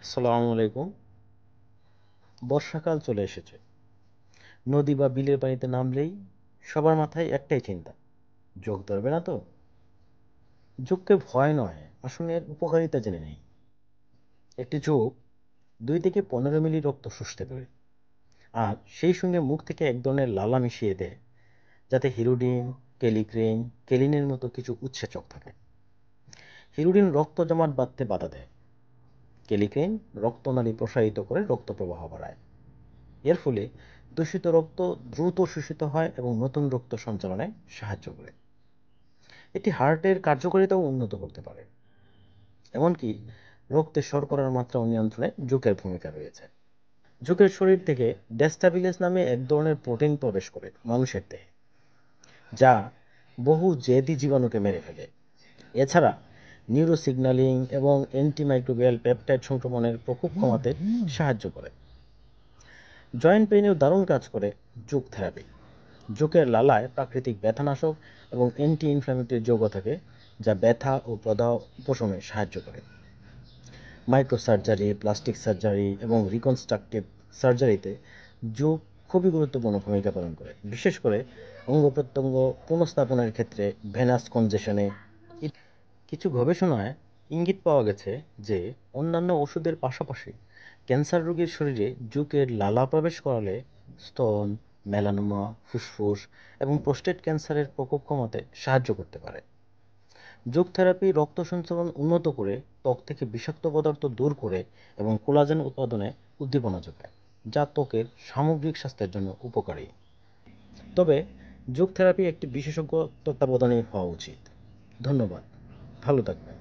আসসালামু আলাইকুম। বর্ষাকাল চলে এসেছে। নদী বা বিলের পানিতে নামলেই সবার মাথায় একটাই চিন্তা, যোগ ধরবে না তো? যোগকে ভয় নয়, আসলে এর উপকারিতা জেনে নেই। একটি যোগ 2 থেকে 15 মিলি রক্ত শুষতে পারে, আর সেই সঙ্গে মুখ থেকে এক ধরনের লালা মিশিয়ে দেয়, যাতে হিরোডিন, কেলিক্রেন, কেলিনের মতো কিছু উৎসেচক থাকে। হিরোডিন রক্ত জমাট বাঁধতে বাধা দেয়, কেলিক্রেন রক্তনালী প্রসারিত করে রক্ত প্রবাহ বাড়ায়। এর ফলে দূষিত রক্ত দ্রুত শোষিত হয় এবং নতুন রক্ত সঞ্চালনে সাহায্য করে। এটি হার্টের কার্যকারিতাও উন্নত করতে পারে। এমনকি রক্তে শর্করার মাত্রা নিয়ন্ত্রণে যকৃতের ভূমিকা রয়েছে। যকৃতের শরীর থেকে ডেস্টাবিলাস নামে এক ধরনের প্রোটিন প্রবেশ করে মানুষের দেহে, যা বহু জেদি জীবাণুকে মেরে ফেলে। এছাড়া নিউরো সিগন্যালিং এবং অ্যান্টিমাইক্রোবিয়াল পেপটাইড সংক্রমণের প্রকোপ কমাতে সাহায্য করে। জয়েন্ট পেইনেও দারুণ কাজ করে যোগ থেরাপি। যকৃতের লালায় প্রাকৃতিক ব্যথানাশক এবং অ্যান্টি ইনফ্ল্যামেটরি যৌগ থাকে, যা ব্যথা ও প্রদাহ উপশমে সাহায্য করে। মাইক্রো সার্জারি, প্লাস্টিক সার্জারি এবং রিকনস্ট্রাকটিভ সার্জারিতে যোগ খুবই গুরুত্বপূর্ণ ভূমিকা পালন করে, বিশেষ করে অঙ্গ প্রত্যঙ্গ পুনঃস্থাপনের ক্ষেত্রে, ভেনাস কনজেশনে। কিছু গবেষণায় ইঙ্গিত পাওয়া গেছে যে অন্যান্য ওষুধের পাশাপাশি ক্যান্সার রোগীর শরীরে যকৃতের লালা প্রবেশ করালে স্তন, মেলানোমা, ফুসফুস এবং প্রোস্টেট ক্যান্সারের প্রকোপ কমাতে সাহায্য করতে পারে। যোগ থেরাপি রক্ত সঞ্চালন উন্নত করে, ত্বক থেকে বিষাক্ত পদার্থ দূর করে এবং কোলাজেন উৎপাদনে উদ্দীপনা যোগায়, যা ত্বকের সামগ্রিক স্বাস্থ্যের জন্য উপকারী। তবে যোগ থেরাপি একটি বিশেষজ্ঞ তত্ত্বাবধানে হওয়া উচিত। ধন্যবাদ। ভালো থাকবেন।